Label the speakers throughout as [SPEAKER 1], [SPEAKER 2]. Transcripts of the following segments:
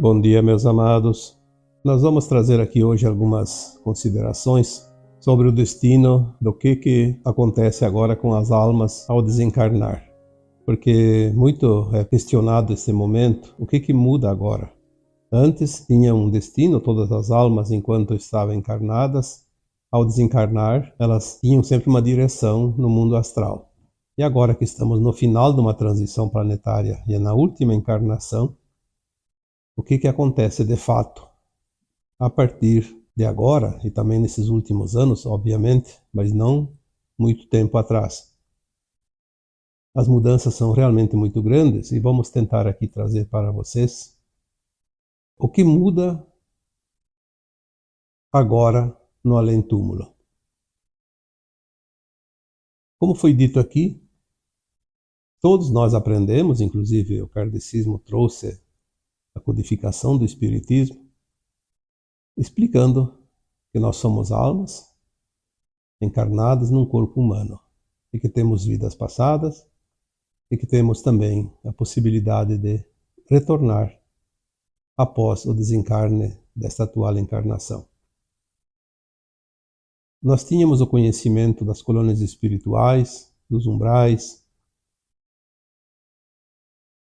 [SPEAKER 1] Bom dia, meus amados. Nós vamos trazer aqui hoje algumas considerações sobre o destino do que acontece agora com as almas ao desencarnar. Porque muito é questionado esse momento, o que muda agora? Antes tinha um destino, todas as almas enquanto estavam encarnadas, ao desencarnar, elas tinham sempre uma direção no mundo astral. E agora que estamos no final de uma transição planetária e na última encarnação, o que acontece de fato? A partir de agora, e também nesses últimos anos, obviamente, mas não muito tempo atrás. As mudanças são realmente muito grandes e vamos tentar aqui trazer para vocês o que muda agora no além-túmulo. Como foi dito aqui, todos nós aprendemos, inclusive o kardecismo trouxe a codificação do espiritismo, explicando que nós somos almas encarnadas num corpo humano e que temos vidas passadas e que temos também a possibilidade de retornar após o desencarne desta atual encarnação. Nós tínhamos o conhecimento das colônias espirituais, dos umbrais,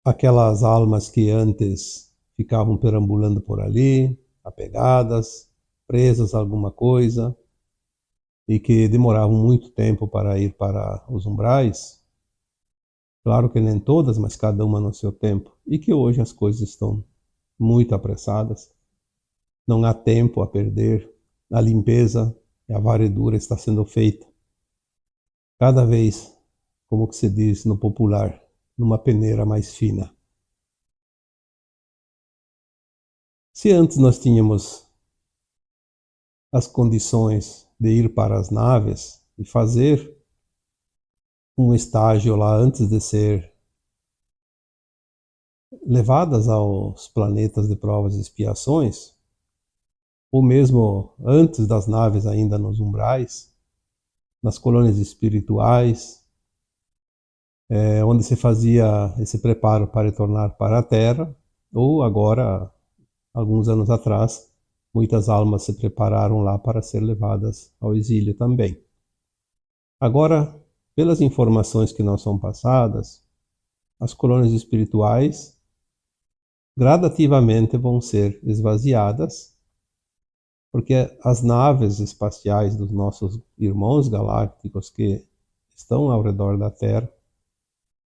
[SPEAKER 1] aquelas almas que antes ficavam perambulando por ali, apegadas, presas a alguma coisa, e que demoravam muito tempo para ir para os umbrais. Claro que nem todas, mas cada uma no seu tempo. E que hoje as coisas estão muito apressadas. Não há tempo a perder. A limpeza e a varredura está sendo feita. Cada vez, como que se diz no popular, numa peneira mais fina. Se antes nós tínhamos as condições de ir para as naves e fazer um estágio lá antes de ser levadas aos planetas de provas e expiações, ou mesmo antes das naves ainda nos umbrais, nas colônias espirituais, onde se fazia esse preparo para retornar para a Terra, ou agora, alguns anos atrás, muitas almas se prepararam lá para ser levadas ao exílio também. Agora, pelas informações que nos são passadas, as colônias espirituais gradativamente vão ser esvaziadas, porque as naves espaciais dos nossos irmãos galácticos que estão ao redor da Terra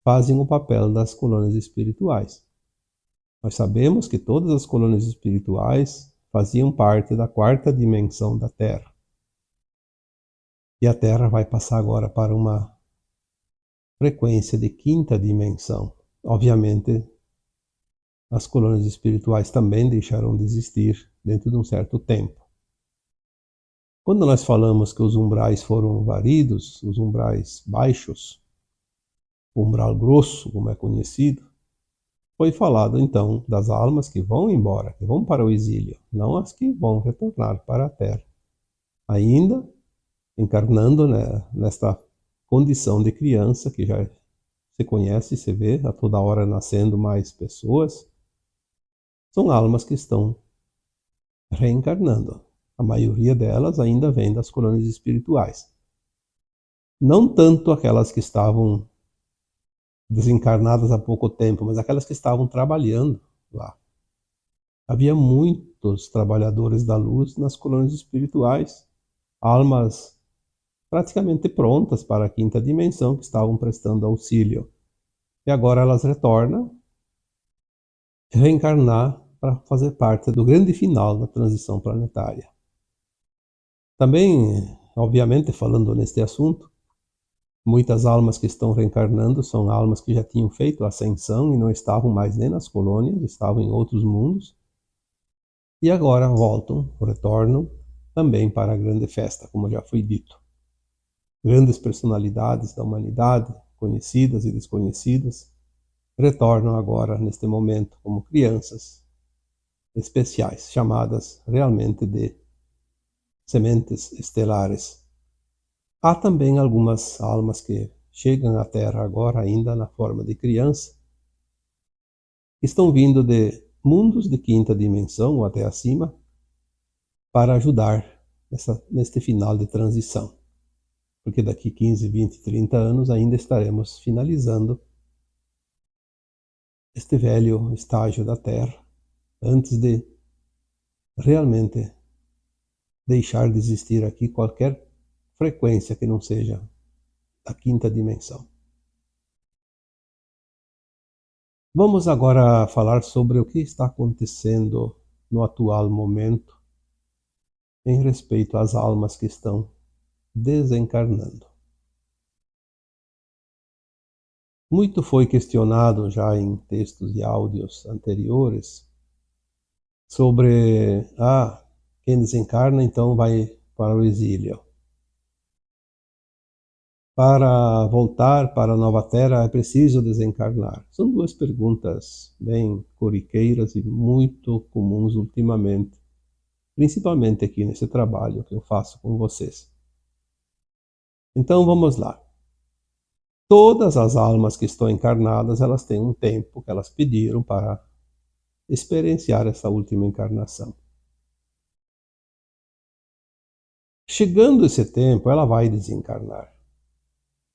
[SPEAKER 1] fazem o papel das colônias espirituais. Nós sabemos que todas as colônias espirituais faziam parte da quarta dimensão da Terra. E a Terra vai passar agora para uma frequência de quinta dimensão. Obviamente, as colônias espirituais também deixarão de existir dentro de um certo tempo. Quando nós falamos que os umbrais foram varidos, os umbrais baixos, o umbral grosso, como é conhecido, foi falado então das almas que vão embora, que vão para o exílio, não as que vão retornar para a Terra. Ainda encarnando, né, nesta condição de criança que já se conhece e se vê a toda hora nascendo mais pessoas, são almas que estão reencarnando. A maioria delas ainda vem das colônias espirituais. Não tanto aquelas que estavam desencarnadas há pouco tempo, mas aquelas que estavam trabalhando lá. Havia muitos trabalhadores da luz nas colônias espirituais, almas praticamente prontas para a quinta dimensão, que estavam prestando auxílio. E agora elas retornam, reencarnar para fazer parte do grande final da transição planetária. Também, obviamente, falando neste assunto, muitas almas que estão reencarnando são almas que já tinham feito a ascensão e não estavam mais nem nas colônias, estavam em outros mundos. E agora voltam, retornam, também para a grande festa, como já foi dito. Grandes personalidades da humanidade, conhecidas e desconhecidas, retornam agora, neste momento, como crianças especiais, chamadas realmente de sementes estelares. Há também algumas almas que chegam à Terra agora, ainda na forma de criança, que estão vindo de mundos de quinta dimensão ou até acima para ajudar neste final de transição. Porque daqui 15, 20, 30 anos ainda estaremos finalizando este velho estágio da Terra antes de realmente deixar de existir aqui qualquer frequência que não seja da quinta dimensão. Vamos agora falar sobre o que está acontecendo no atual momento em respeito às almas que estão desencarnando. Muito foi questionado já em textos e áudios anteriores sobre quem desencarna então vai para o exílio. Para voltar para a nova Terra é preciso desencarnar? São duas perguntas bem corriqueiras e muito comuns ultimamente, principalmente aqui nesse trabalho que eu faço com vocês. Então vamos lá. Todas as almas que estão encarnadas, elas têm um tempo que elas pediram para experienciar essa última encarnação. Chegando esse tempo, ela vai desencarnar.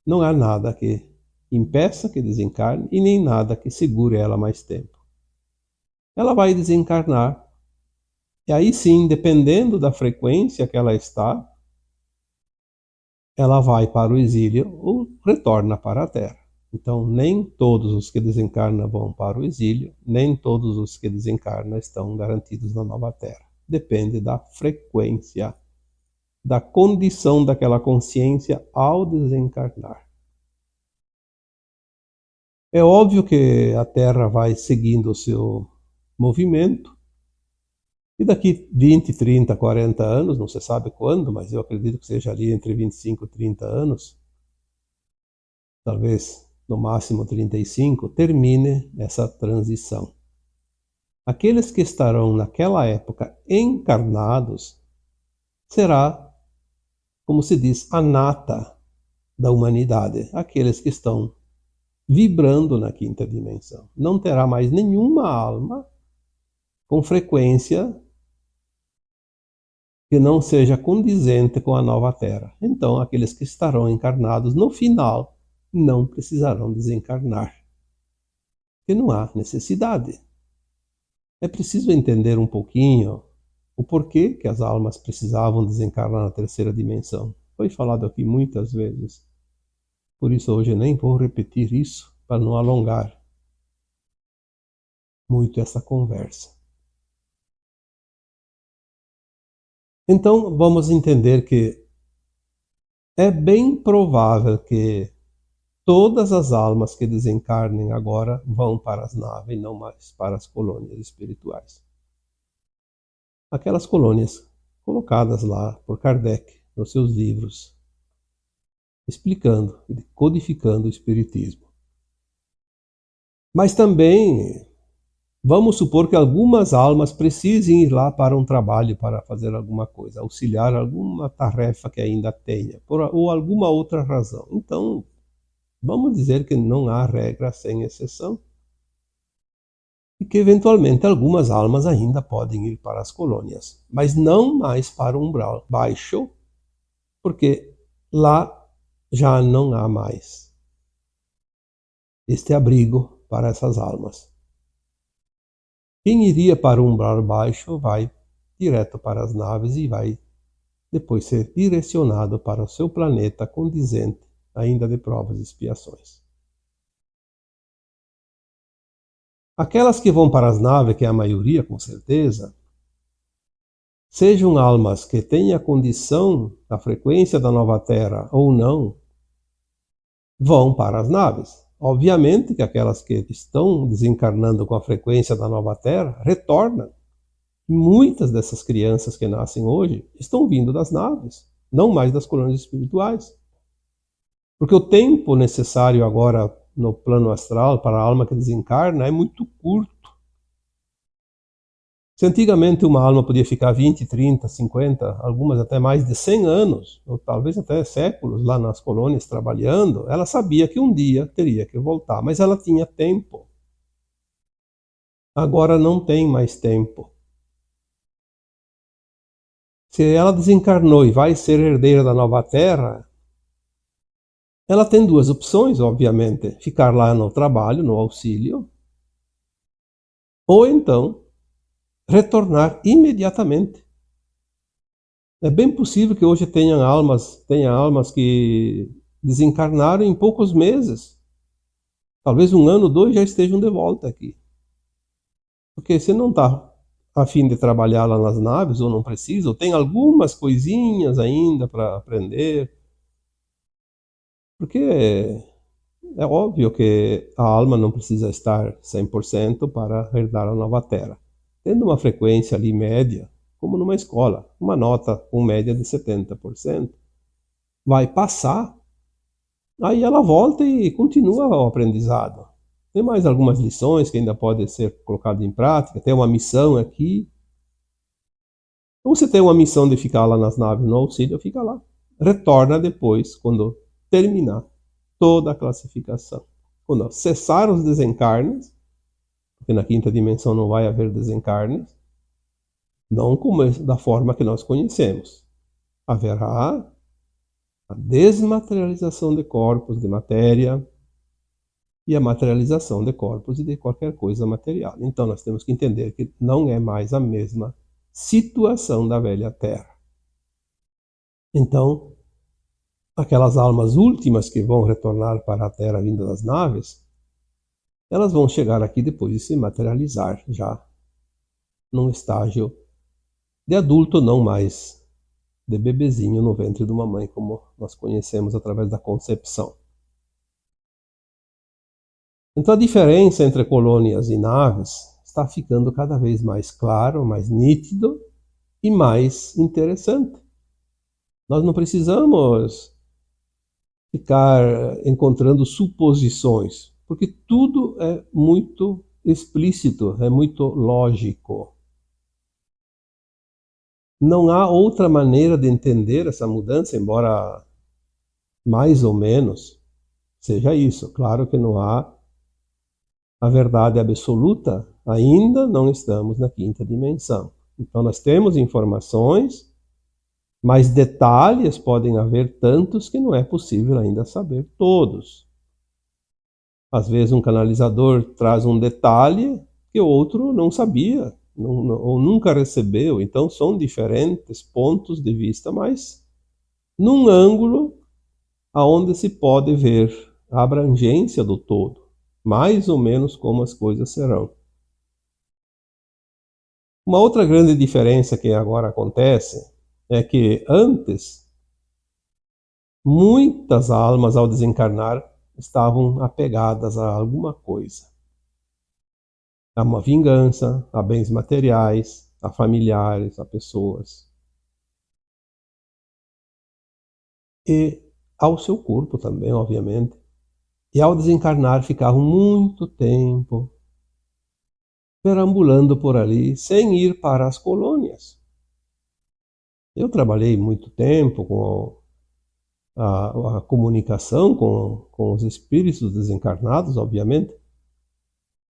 [SPEAKER 1] Não há nada que impeça que desencarne e nem nada que segure ela mais tempo. Ela vai desencarnar e aí sim, dependendo da frequência que ela está, ela vai para o exílio ou retorna para a Terra. Então, nem todos os que desencarnam vão para o exílio, nem todos os que desencarnam estão garantidos na nova Terra. Depende da frequência, da condição daquela consciência ao desencarnar. É óbvio que a Terra vai seguindo o seu movimento, e daqui 20, 30, 40 anos, não se sabe quando, mas eu acredito que seja ali entre 25 e 30 anos, talvez no máximo 35, termine essa transição. Aqueles que estarão naquela época encarnados será, como se diz, a nata da humanidade, aqueles que estão vibrando na quinta dimensão. Não terá mais nenhuma alma com frequência que não seja condizente com a nova Terra. Então, aqueles que estarão encarnados no final não precisarão desencarnar, porque não há necessidade. É preciso entender um pouquinho o porquê que as almas precisavam desencarnar na terceira dimensão. Foi falado aqui muitas vezes. Por isso hoje nem vou repetir isso para não alongar muito essa conversa. Então vamos entender que é bem provável que todas as almas que desencarnem agora vão para as naves e não mais para as colônias espirituais. Aquelas colônias colocadas lá por Kardec nos seus livros, explicando e codificando o Espiritismo. Mas também vamos supor que algumas almas precisem ir lá para um trabalho, para fazer alguma coisa, auxiliar alguma tarefa que ainda tenha, ou alguma outra razão. Então, vamos dizer que não há regra sem exceção, e que eventualmente algumas almas ainda podem ir para as colônias, mas não mais para o umbral baixo, porque lá já não há mais este abrigo para essas almas. Quem iria para o umbral baixo vai direto para as naves e vai depois ser direcionado para o seu planeta condizente ainda de provas e expiações. Aquelas que vão para as naves, que é a maioria com certeza, sejam almas que tenham a condição, a frequência da nova Terra ou não, vão para as naves. Obviamente que aquelas que estão desencarnando com a frequência da nova Terra retornam. Muitas dessas crianças que nascem hoje estão vindo das naves, não mais das colônias espirituais. Porque o tempo necessário agora no plano astral para a alma que desencarna é muito curto. Se antigamente uma alma podia ficar 20, 30, 50, algumas até mais de 100 anos, ou talvez até séculos lá nas colônias trabalhando, ela sabia que um dia teria que voltar, mas ela tinha tempo. agora não tem mais tempo. Se ela desencarnou e vai ser herdeira da nova Terra, ela tem duas opções, obviamente: ficar lá no trabalho, no auxílio, ou então retornar imediatamente. É bem possível que hoje tenha almas que desencarnaram em poucos meses. Talvez um ano, dois, já estejam de volta aqui. Porque você não está a fim de trabalhar lá nas naves, ou não precisa, ou tem algumas coisinhas ainda para aprender. Porque é óbvio que a alma não precisa estar 100% para herdar a nova Terra. Tendo uma frequência ali média, como numa escola, uma nota com média de 70%, vai passar, aí ela volta e continua o aprendizado. Tem mais algumas lições que ainda podem ser colocadas em prática, tem uma missão aqui. Ou você tem uma missão de ficar lá nas naves no auxílio, fica lá. Retorna depois, quando terminar toda a classificação. Quando cessar os desencarnes, porque na quinta dimensão não vai haver desencarnes, não como da forma que nós conhecemos. Haverá a desmaterialização de corpos de matéria e a materialização de corpos e de qualquer coisa material. Então nós temos que entender que não é mais a mesma situação da velha Terra. Então, aquelas almas últimas que vão retornar para a Terra vinda das naves, elas vão chegar aqui depois de se materializar já num estágio de adulto, não mais de bebezinho no ventre de uma mãe, como nós conhecemos através da concepção. Então a diferença entre colônias e naves está ficando cada vez mais claro, mais nítido e mais interessante. Nós não precisamos ficar encontrando suposições, porque tudo é muito explícito, é muito lógico. Não há outra maneira de entender essa mudança, embora mais ou menos seja isso. Claro que não há a verdade absoluta, ainda não estamos na quinta dimensão. Então nós temos informações, mas detalhes podem haver tantos que não é possível ainda saber todos. Às vezes um canalizador traz um detalhe que o outro não sabia, ou nunca recebeu. Então são diferentes pontos de vista, mas num ângulo aonde se pode ver a abrangência do todo, mais ou menos como as coisas serão. Uma outra grande diferença que agora acontece é que antes muitas almas ao desencarnar estavam apegadas a alguma coisa. A uma vingança, a bens materiais, a familiares, a pessoas. E ao seu corpo também, obviamente. E ao desencarnar ficavam muito tempo perambulando por ali, sem ir para as colônias. Eu trabalhei muito tempo com a comunicação com os espíritos desencarnados, obviamente,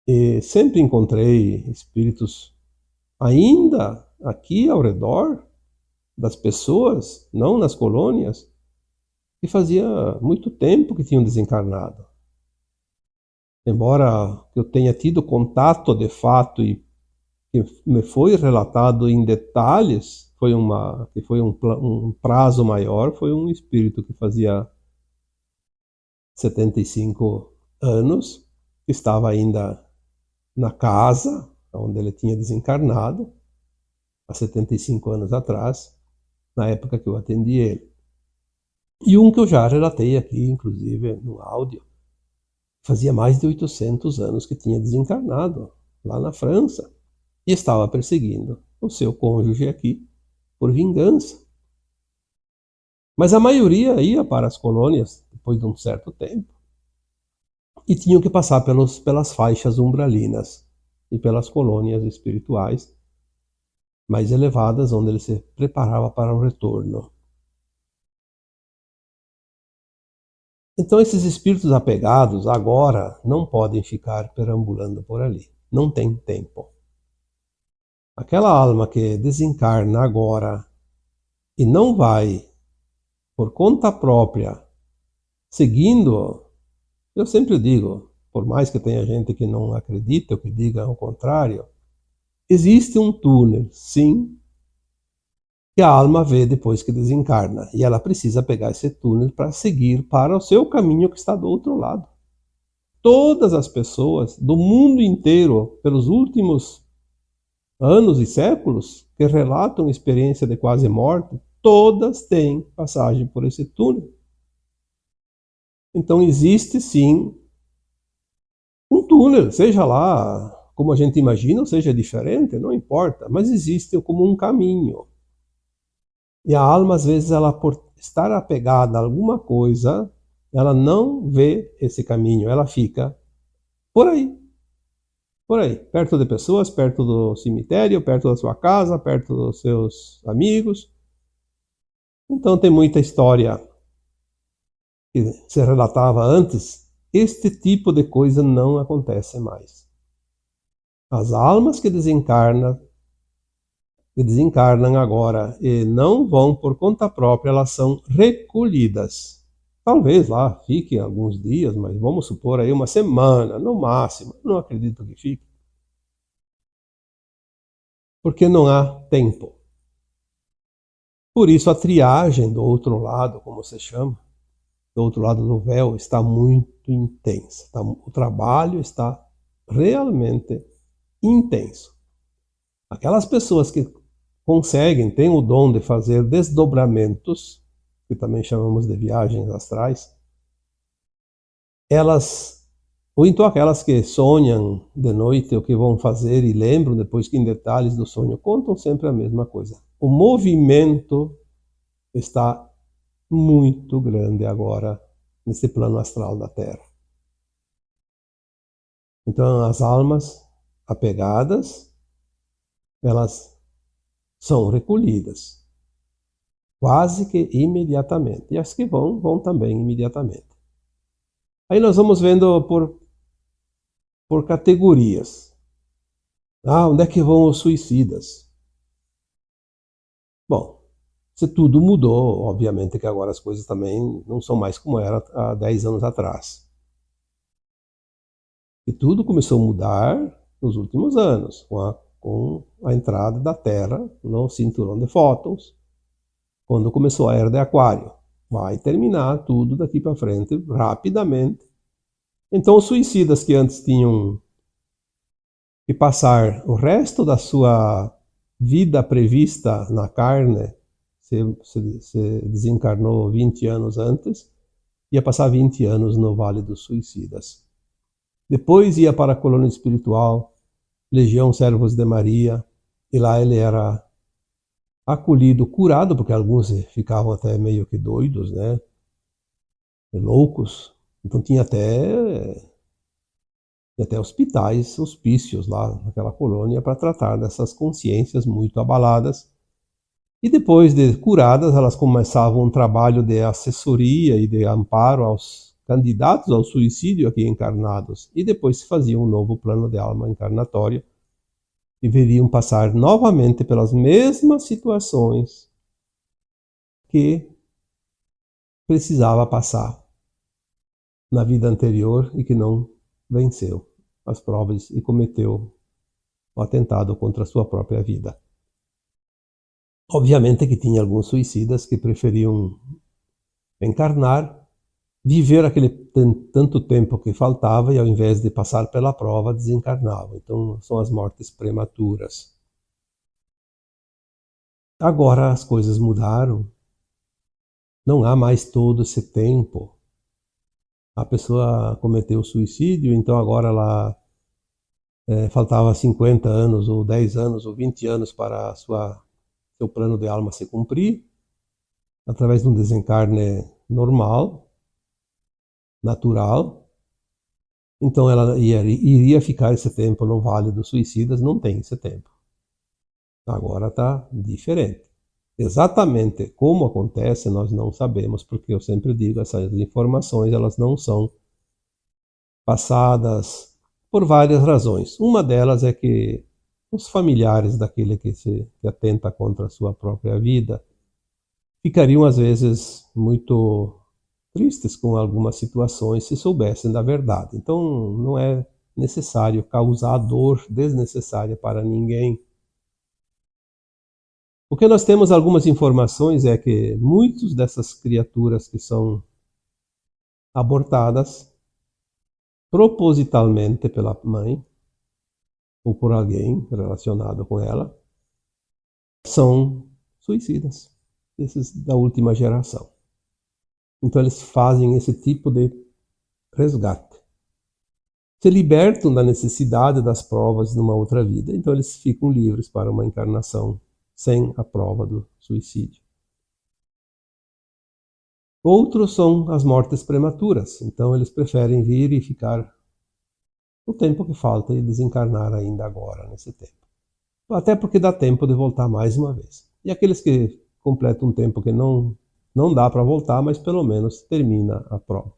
[SPEAKER 1] e sempre encontrei espíritos ainda aqui ao redor das pessoas, não nas colônias, que fazia muito tempo que tinham desencarnado. Embora eu tenha tido contato de fato e que me foi relatado em detalhes, foi um prazo maior, foi um espírito que fazia 75 anos, que estava ainda na casa onde ele tinha desencarnado, há 75 anos atrás, na época que eu atendi ele. E um que eu já relatei aqui, inclusive, no áudio, fazia mais de 800 anos que tinha desencarnado, lá na França, e estava perseguindo o seu cônjuge aqui por vingança. Mas a maioria ia para as colônias depois de um certo tempo e tinham que passar pelas faixas umbralinas e pelas colônias espirituais mais elevadas, onde ele se preparava para o retorno. Então esses espíritos apegados agora não podem ficar perambulando por ali. não tem tempo. Aquela alma que desencarna agora e não vai, por conta própria, seguindo, eu sempre digo, por mais que tenha gente que não acredita ou que diga o contrário, existe um túnel, sim, que a alma vê depois que desencarna. E ela precisa pegar esse túnel para seguir para o seu caminho que está do outro lado. Todas as pessoas do mundo inteiro, pelos últimos anos e séculos, que relatam experiência de quase morte, todas têm passagem por esse túnel. Então existe sim um túnel, seja lá como a gente imagina, ou seja diferente, não importa, mas existe como um caminho. E a alma, às vezes, ela por estar apegada a alguma coisa, ela não vê esse caminho, ela fica por aí, perto de pessoas, perto do cemitério, perto da sua casa, perto dos seus amigos. Então tem muita história que se relatava antes. Este tipo de coisa não acontece mais. As almas que desencarnam agora e não vão por conta própria, elas são recolhidas. Talvez lá fiquem alguns dias, mas vamos supor aí uma semana, no máximo. Não acredito que fique. Porque não há tempo. Por isso a triagem do outro lado, como se chama, do outro lado do véu, está muito intensa. O trabalho está realmente intenso. Aquelas pessoas que conseguem, têm o dom de fazer desdobramentos, que também chamamos de viagens astrais, elas, ou então aquelas que sonham de noite o que vão fazer e lembram depois que em detalhes do sonho, contam sempre a mesma coisa. O movimento está muito grande agora nesse plano astral da Terra. Então as almas apegadas, elas são recolhidas quase que imediatamente. E as que vão também imediatamente. Aí nós vamos vendo por categorias. Onde é que vão os suicidas? Bom, se tudo mudou, obviamente que agora as coisas também não são mais como era há 10 anos atrás. E tudo começou a mudar nos últimos anos, com a entrada da Terra no cinturão de fótons, quando começou a era de Aquário. Vai terminar tudo daqui para frente rapidamente. Então os suicidas que antes tinham que passar o resto da sua vida prevista na carne, se desencarnou 20 anos antes, ia passar 20 anos no Vale dos Suicidas. Depois ia para a colônia espiritual, Legião Servos de Maria, e lá ele era acolhido, curado, porque alguns ficavam até meio que doidos, né? Loucos. Então tinha até hospitais, hospícios lá naquela colônia para tratar dessas consciências muito abaladas. E depois de curadas, elas começavam um trabalho de assessoria e de amparo aos candidatos ao suicídio aqui encarnados. E depois se fazia um novo plano de alma encarnatória e veriam passar novamente pelas mesmas situações que precisava passar na vida anterior e que não venceu as provas e cometeu o atentado contra a sua própria vida. Obviamente que tinha alguns suicidas que preferiam encarnar, viver aquele tanto tempo que faltava e ao invés de passar pela prova, desencarnavam. Então são as mortes prematuras. Agora as coisas mudaram. Não há mais todo esse tempo. A pessoa cometeu suicídio, então agora ela faltava 50 anos, ou 10 anos, ou 20 anos para seu plano de alma se cumprir, através de um desencarne normal, natural. Então ela iria ficar esse tempo no Vale dos Suicidas, não tem esse tempo. Agora está diferente. Exatamente como acontece, nós não sabemos, porque eu sempre digo, essas informações elas não são passadas por várias razões. Uma delas é que os familiares daquele que atenta contra a sua própria vida ficariam às vezes muito tristes com algumas situações se soubessem da verdade. Então não é necessário causar dor desnecessária para ninguém. O que nós temos algumas informações é que muitas dessas criaturas que são abortadas propositalmente pela mãe ou por alguém relacionado com ela são suicidas, esses da última geração. Então eles fazem esse tipo de resgate. Se libertam da necessidade das provas numa outra vida, então eles ficam livres para uma encarnação sem a prova do suicídio. Outros são as mortes prematuras, então eles preferem vir e ficar o tempo que falta e desencarnar ainda agora, nesse tempo. Até porque dá tempo de voltar mais uma vez. E aqueles que completam um tempo que não dá para voltar, mas pelo menos termina a prova.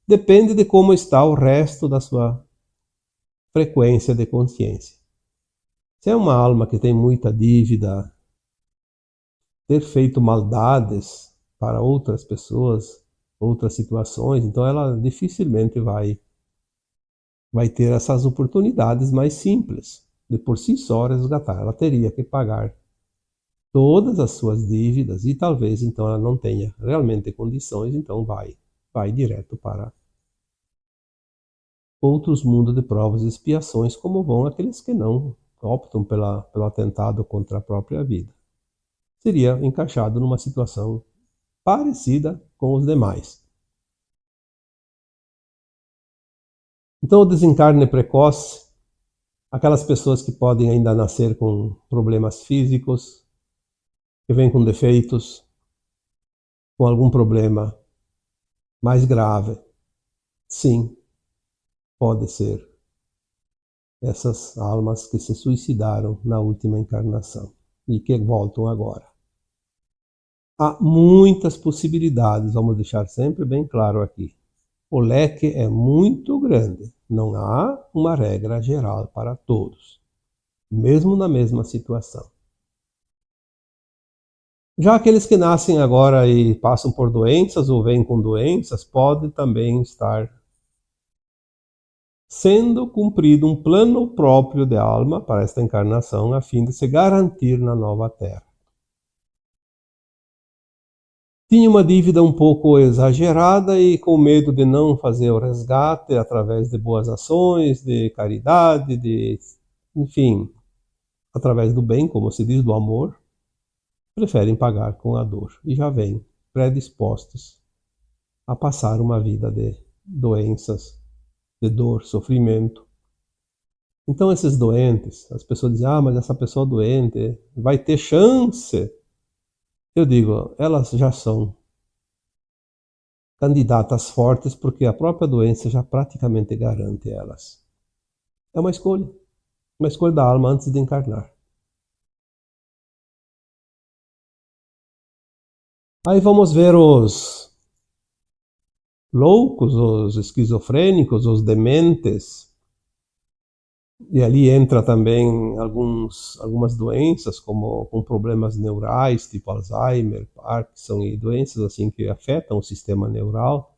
[SPEAKER 1] Depende de como está o resto da sua frequência de consciência. Se é uma alma que tem muita dívida, ter feito maldades para outras pessoas, outras situações, então ela dificilmente vai ter essas oportunidades mais simples de por si só resgatar. Ela teria que pagar todas as suas dívidas e talvez então ela não tenha realmente condições, então vai direto para outros mundos de provas e expiações, como vão aqueles que não optam pelo atentado contra a própria vida. Seria encaixado numa situação parecida com os demais. Então o desencarne precoce, aquelas pessoas que podem ainda nascer com problemas físicos, que vêm com defeitos, com algum problema mais grave, sim, pode ser essas almas que se suicidaram na última encarnação e que voltam agora. Há muitas possibilidades, vamos deixar sempre bem claro aqui. O leque é muito grande, não há uma regra geral para todos, mesmo na mesma situação. Já aqueles que nascem agora e passam por doenças ou vêm com doenças, pode também estar sendo cumprido um plano próprio de alma para esta encarnação, a fim de se garantir na nova Terra. Tinha uma dívida um pouco exagerada e com medo de não fazer o resgate através de boas ações, de caridade, enfim, através do bem, como se diz, do amor, preferem pagar com a dor e já vêm predispostos a passar uma vida de doenças, de dor, sofrimento. Então esses doentes, as pessoas dizem, mas essa pessoa doente vai ter chance. Eu digo, elas já são candidatas fortes porque a própria doença já praticamente garante elas. É uma escolha da alma antes de encarnar. Aí vamos ver os loucos, os esquizofrênicos, os dementes. E ali entra também algumas doenças, como com problemas neurais, tipo Alzheimer, Parkinson e doenças assim que afetam o sistema neural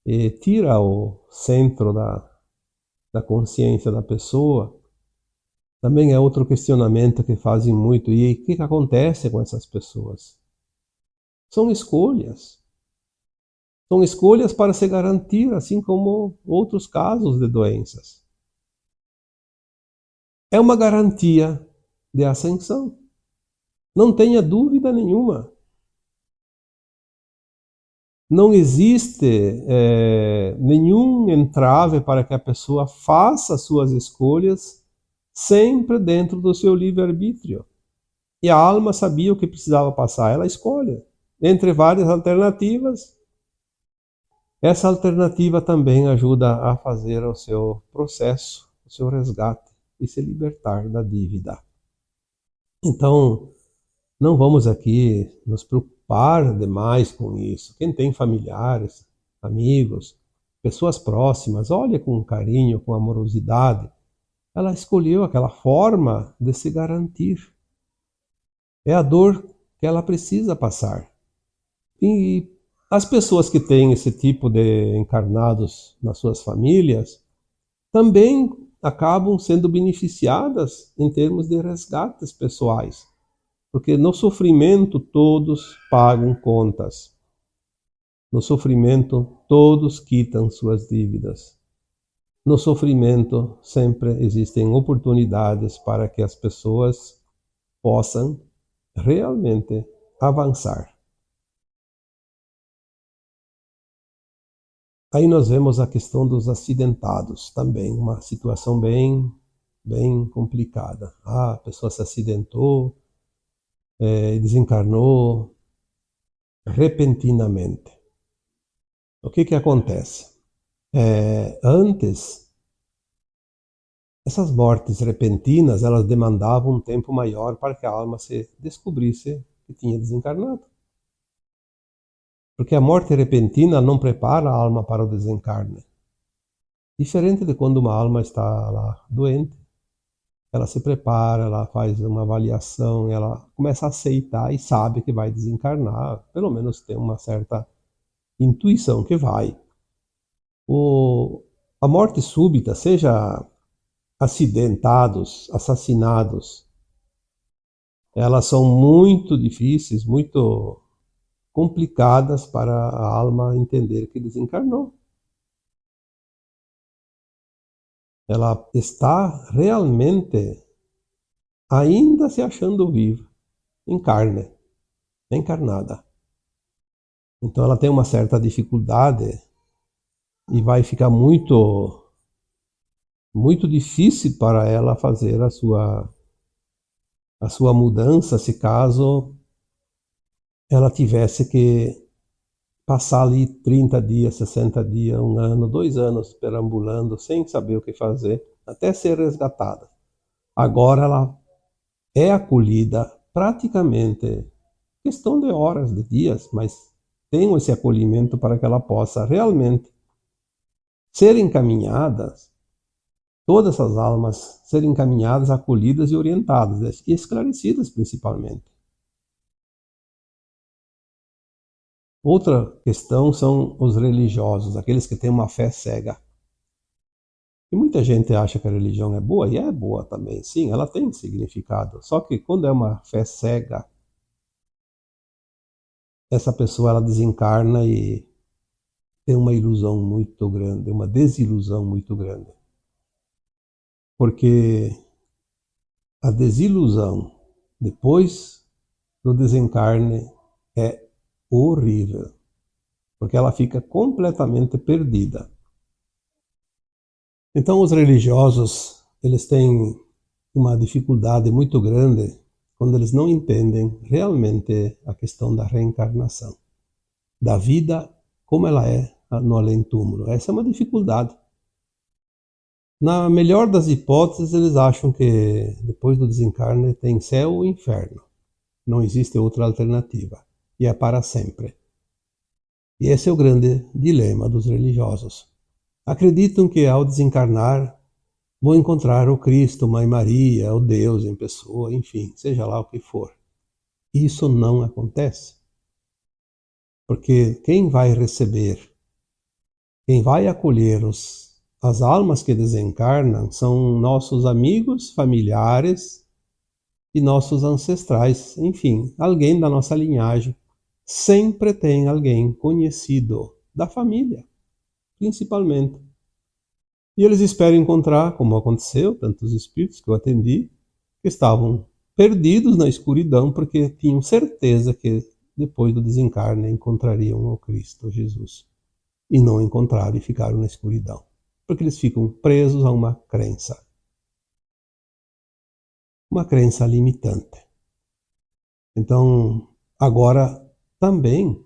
[SPEAKER 1] e tira o centro da consciência da pessoa. Também é outro questionamento que fazem muito. E o que acontece com essas pessoas? São escolhas. São escolhas para se garantir, assim como outros casos de doenças. É uma garantia de ascensão. Não tenha dúvida nenhuma. Não existe nenhum entrave para que a pessoa faça suas escolhas sempre dentro do seu livre-arbítrio. E a alma sabia o que precisava passar, ela escolhe. Entre várias alternativas, essa alternativa também ajuda a fazer o seu processo, o seu resgate e se libertar da dívida. Então, não vamos aqui nos preocupar demais com isso. Quem tem familiares, amigos, pessoas próximas, olha com carinho, com amorosidade. Ela escolheu aquela forma de se garantir. É a dor que ela precisa passar. E as pessoas que têm esse tipo de encarnados nas suas famílias também acabam sendo beneficiadas em termos de resgates pessoais, porque no sofrimento todos pagam contas. No sofrimento todos quitam suas dívidas. No sofrimento sempre existem oportunidades para que as pessoas possam realmente avançar. Aí nós vemos a questão dos acidentados também, uma situação bem complicada. A pessoa se acidentou, desencarnou repentinamente. O que acontece? Antes, essas mortes repentinas, elas demandavam um tempo maior para que a alma se descobrisse que tinha desencarnado. Porque a morte repentina não prepara a alma para o desencarne. Diferente de quando uma alma está lá doente, ela se prepara, ela faz uma avaliação, ela começa a aceitar e sabe que vai desencarnar, pelo menos tem uma certa intuição que vai. A morte súbita, seja acidentados, assassinados, elas são muito difíceis, muito complicadas para a alma entender que desencarnou. Ela está realmente ainda se achando viva, em carne, encarnada. Então ela tem uma certa dificuldade e vai ficar muito difícil para ela fazer a sua mudança, se caso ela tivesse que passar ali 30 dias, 60 dias, 1 ano, 2 anos perambulando, sem saber o que fazer, até ser resgatada. Agora ela é acolhida praticamente, questão de horas, de dias, mas tem esse acolhimento para que ela possa realmente ser encaminhada, todas essas almas serem encaminhadas, acolhidas e orientadas, e esclarecidas principalmente. Outra questão são os religiosos, aqueles que têm uma fé cega. E muita gente acha que a religião é boa, e é boa também, sim, ela tem significado. Só que quando é uma fé cega, essa pessoa ela desencarna e tem uma ilusão muito grande, uma desilusão muito grande. Porque a desilusão depois do desencarne é horrível, porque ela fica completamente perdida. Então os religiosos, eles têm uma dificuldade muito grande quando eles não entendem realmente a questão da reencarnação, da vida como ela é no além-túmulo. Essa é uma dificuldade. Na melhor das hipóteses, eles acham que depois do desencarne tem céu ou inferno. Não existe outra alternativa. E é para sempre. E esse é o grande dilema dos religiosos. Acreditam que ao desencarnar vão encontrar o Cristo, Mãe Maria, o Deus em pessoa, enfim, seja lá o que for. Isso não acontece. Porque quem vai receber, quem vai acolher as almas que desencarnam são nossos amigos, familiares e nossos ancestrais, enfim, alguém da nossa linhagem. Sempre tem alguém conhecido da família, principalmente. E eles esperam encontrar, como aconteceu, tantos espíritos que eu atendi, que estavam perdidos na escuridão porque tinham certeza que depois do desencarne encontrariam o Cristo, Jesus. E não encontraram e ficaram na escuridão. Porque eles ficam presos a uma crença limitante. Então, agora também,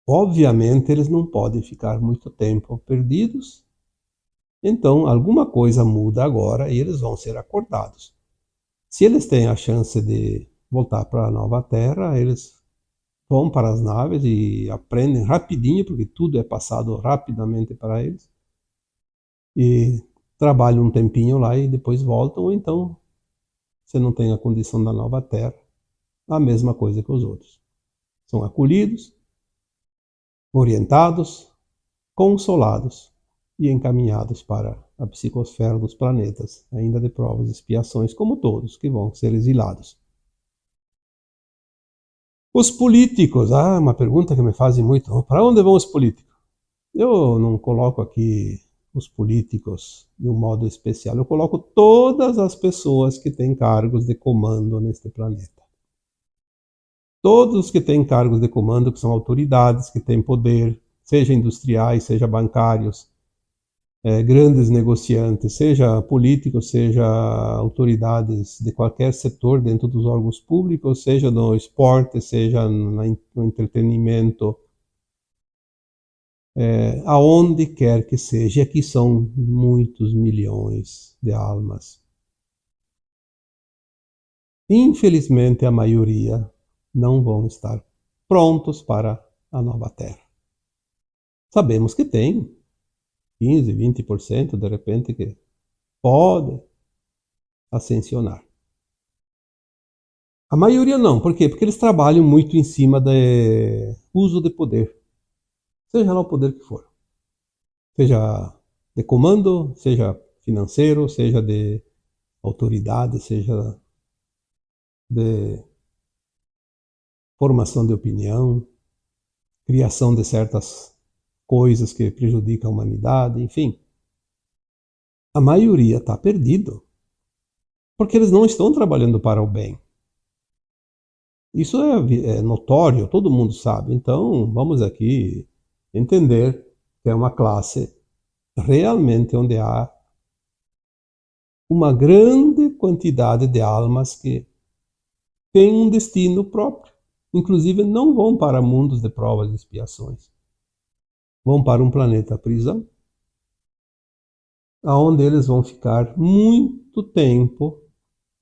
[SPEAKER 1] obviamente, eles não podem ficar muito tempo perdidos. Então, alguma coisa muda agora e eles vão ser acordados. Se eles têm a chance de voltar para a nova Terra, eles vão para as naves e aprendem rapidinho, porque tudo é passado rapidamente para eles, e trabalham um tempinho lá e depois voltam, ou então, se não tem a condição da nova Terra, a mesma coisa que os outros. São acolhidos, orientados, consolados e encaminhados para a psicosfera dos planetas, ainda de provas e expiações, como todos que vão ser exilados. Os políticos, uma pergunta que me fazem muito, para onde vão os políticos? Eu não coloco aqui os políticos de um modo especial, eu coloco todas as pessoas que têm cargos de comando neste planeta. Todos que têm cargos de comando, que são autoridades, que têm poder, seja industriais, seja bancários, grandes negociantes, seja políticos, seja autoridades de qualquer setor dentro dos órgãos públicos, seja no esporte, seja no entretenimento, aonde quer que seja. E aqui são muitos milhões de almas. Infelizmente, a maioria não vão estar prontos para a nova Terra. Sabemos que tem 15, 20% de repente que pode ascensionar. A maioria não. Por quê? Porque eles trabalham muito em cima do uso de poder. Seja lá o poder que for. Seja de comando, seja financeiro, seja de autoridade, seja de formação de opinião, criação de certas coisas que prejudicam a humanidade, enfim. A maioria está perdido. Porque eles não estão trabalhando para o bem. Isso é notório, todo mundo sabe. Então, vamos aqui entender que é uma classe realmente onde há uma grande quantidade de almas que têm um destino próprio. Inclusive, não vão para mundos de provas e expiações. Vão para um planeta prisão, onde eles vão ficar muito tempo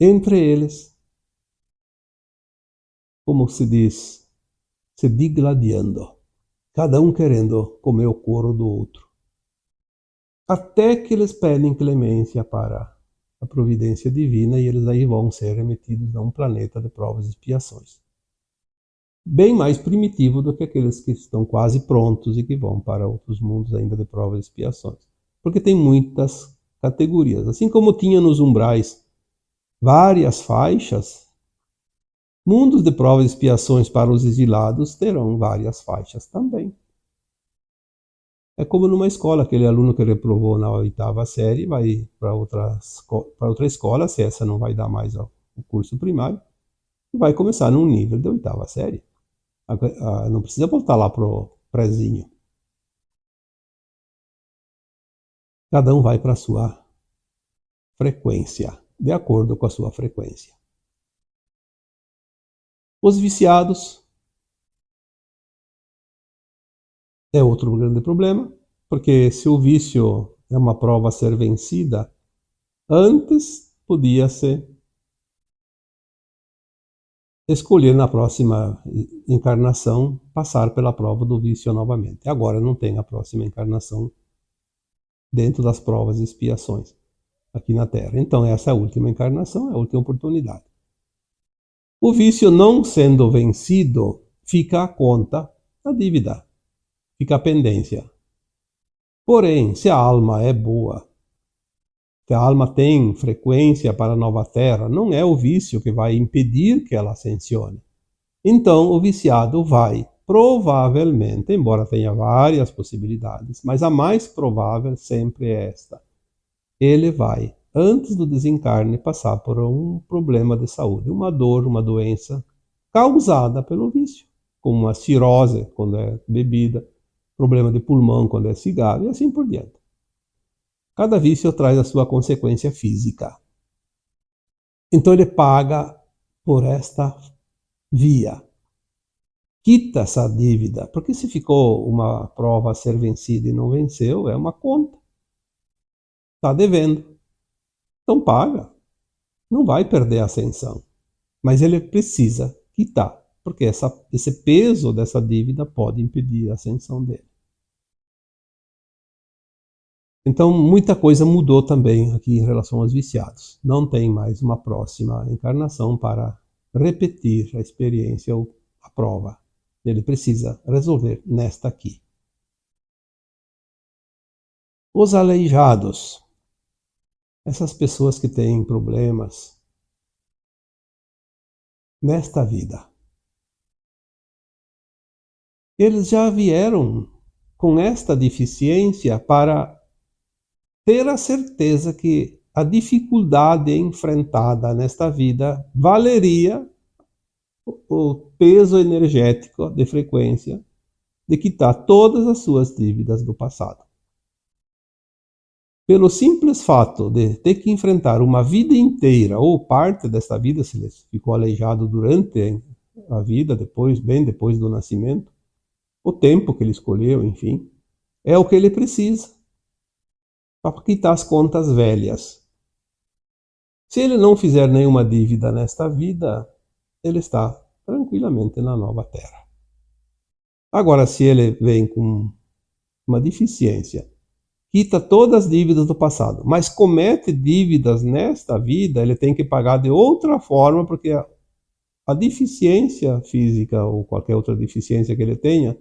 [SPEAKER 1] entre eles, como se diz, se digladiando, cada um querendo comer o couro do outro, até que eles pedem clemência para a providência divina e eles aí vão ser remetidos a um planeta de provas e expiações. Bem mais primitivo do que aqueles que estão quase prontos e que vão para outros mundos ainda de provas e expiações. Porque tem muitas categorias. Assim como tinha nos umbrais várias faixas, mundos de provas e expiações para os exilados terão várias faixas também. É como numa escola, aquele aluno que reprovou na 8ª série vai para outra escola, se essa não vai dar mais o curso primário, e vai começar num nível de 8ª série. Não precisa voltar lá pro prézinho. Cada um vai para a sua frequência, de acordo com a sua frequência. Os viciados é outro grande problema, porque se o vício é uma prova a ser vencida, antes podia-se escolher na próxima encarnação passar pela prova do vício novamente. Agora não tem a próxima encarnação dentro das provas e expiações aqui na Terra. Então essa é a última encarnação, é a última oportunidade. O vício não sendo vencido, fica a conta da dívida, fica a pendência. Porém, se a alma é boa, se a alma tem frequência para a nova Terra, não é o vício que vai impedir que ela ascensione. Então, o viciado vai, provavelmente, embora tenha várias possibilidades, mas a mais provável sempre é esta. Ele vai, antes do desencarne, passar por um problema de saúde, uma dor, uma doença causada pelo vício, como uma cirrose quando é bebida, problema de pulmão quando é cigarro e assim por diante. Cada vício traz a sua consequência física. Então ele paga por esta via. Quita essa dívida, porque se ficou uma prova a ser vencida e não venceu, é uma conta. Está devendo. Então paga. Não vai perder a ascensão. Mas ele precisa quitar. porque esse peso dessa dívida pode impedir a ascensão dele. Então, muita coisa mudou também aqui em relação aos viciados. Não tem mais uma próxima encarnação para repetir a experiência ou a prova. Ele precisa resolver nesta aqui. Os aleijados, essas pessoas que têm problemas nesta vida, eles já vieram com esta deficiência para ter a certeza que a dificuldade enfrentada nesta vida valeria o peso energético de frequência de quitar todas as suas dívidas do passado. Pelo simples fato de ter que enfrentar uma vida inteira, ou parte desta vida, se ele ficou aleijado durante a vida, bem depois do nascimento, o tempo que ele escolheu, enfim, é o que ele precisa para quitar as contas velhas. Se ele não fizer nenhuma dívida nesta vida, ele está tranquilamente na nova terra. Agora, se ele vem com uma deficiência, quita todas as dívidas do passado, mas comete dívidas nesta vida, ele tem que pagar de outra forma, porque a deficiência física ou qualquer outra deficiência que ele tenha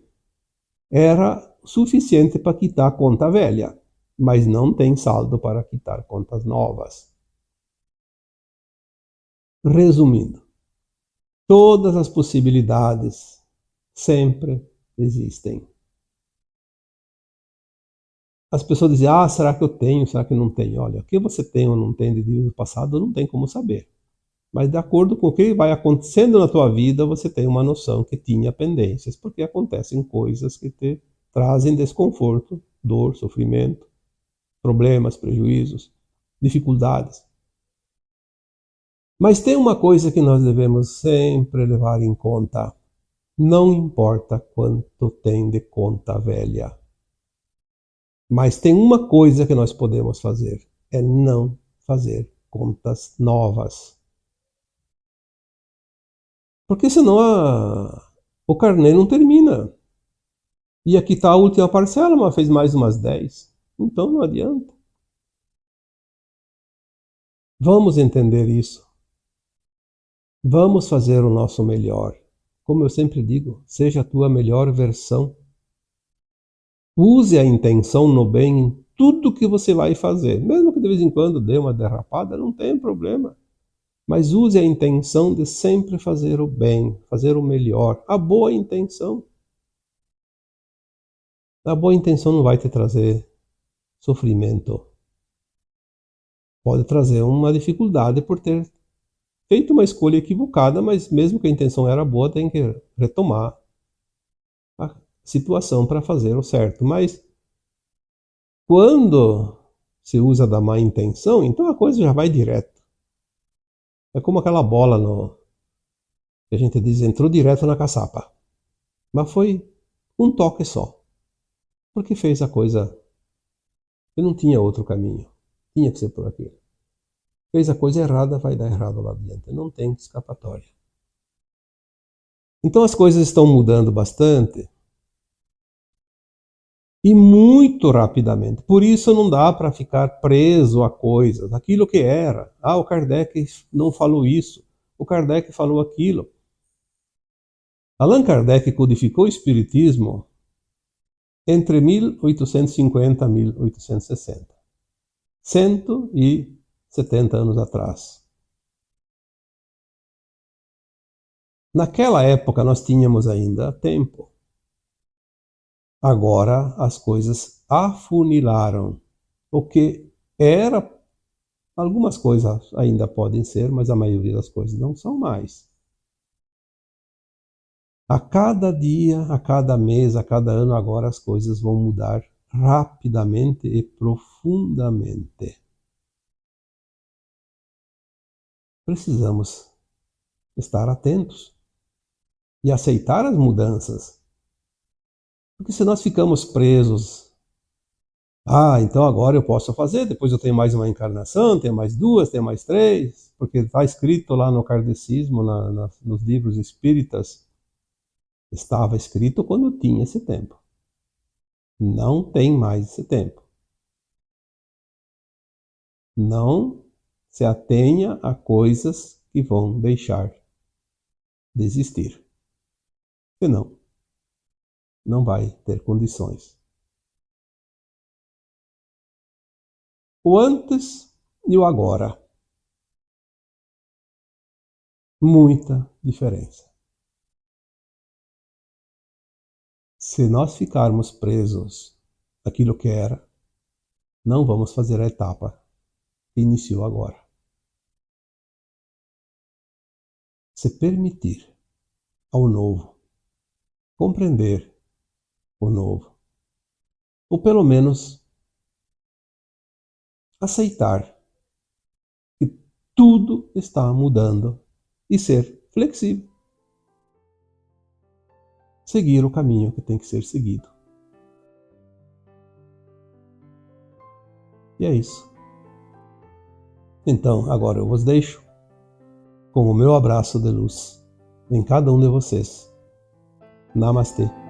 [SPEAKER 1] era suficiente para quitar a conta velha, mas não tem saldo para quitar contas novas. Resumindo, todas as possibilidades sempre existem. As pessoas dizem, será que eu tenho, será que não tenho? Olha, o que você tem ou não tem de dívida do passado, não tem como saber. Mas de acordo com o que vai acontecendo na tua vida, você tem uma noção que tinha pendências, porque acontecem coisas que te trazem desconforto, dor, sofrimento, problemas, prejuízos, dificuldades. Mas tem uma coisa que nós devemos sempre levar em conta. Não importa quanto tem de conta velha. Mas tem uma coisa que nós podemos fazer, é não fazer contas novas. Porque senão o carnê não termina. E aqui está a última parcela, mas fez mais umas 10. Então não adianta. Vamos entender isso. Vamos fazer o nosso melhor. Como eu sempre digo, seja a tua melhor versão. Use a intenção no bem em tudo que você vai fazer. Mesmo que de vez em quando dê uma derrapada, não tem problema. Mas use a intenção de sempre fazer o bem, fazer o melhor. A boa intenção. A boa intenção não vai te trazer sofrimento. Pode trazer uma dificuldade por ter feito uma escolha equivocada, mas mesmo que a intenção era boa, tem que retomar a situação para fazer o certo. Mas quando se usa da má intenção, então a coisa já vai direto. É como aquela bola que a gente diz, entrou direto na caçapa. Mas foi um toque só. Porque fez a coisa que não tinha outro caminho. Tinha que ser por aquilo. Fez a coisa errada, vai dar errado lá adiante. Não tem escapatória. Então as coisas estão mudando bastante. E muito rapidamente. Por isso não dá para ficar preso a coisas. Aquilo que era. O Kardec não falou isso. O Kardec falou aquilo. Allan Kardec codificou o Espiritismo entre 1850 e 1860. 170 anos atrás. Naquela época nós tínhamos ainda tempo. Agora as coisas afunilaram. O que era, algumas coisas ainda podem ser, mas a maioria das coisas não são mais. A cada dia, a cada mês, a cada ano, agora as coisas vão mudar rapidamente e profundamente. Precisamos estar atentos e aceitar as mudanças. Porque se nós ficamos presos, então agora eu posso fazer, depois eu tenho mais uma encarnação, tenho mais 2, tenho mais 3, porque está escrito lá no kardecismo, nos livros espíritas, Estava escrito quando tinha esse tempo. Não tem mais esse tempo. Não se atenha a coisas que vão deixar de existir. Senão, não vai ter condições. O antes e o agora. Muita diferença. Se nós ficarmos presos naquilo que era, não vamos fazer a etapa que iniciou agora. Se permitir ao novo, compreender o novo, ou pelo menos aceitar que tudo está mudando e ser flexível. Seguir o caminho que tem que ser seguido. E é isso. Então, agora eu vos deixo com o meu abraço de luz em cada um de vocês. Namastê.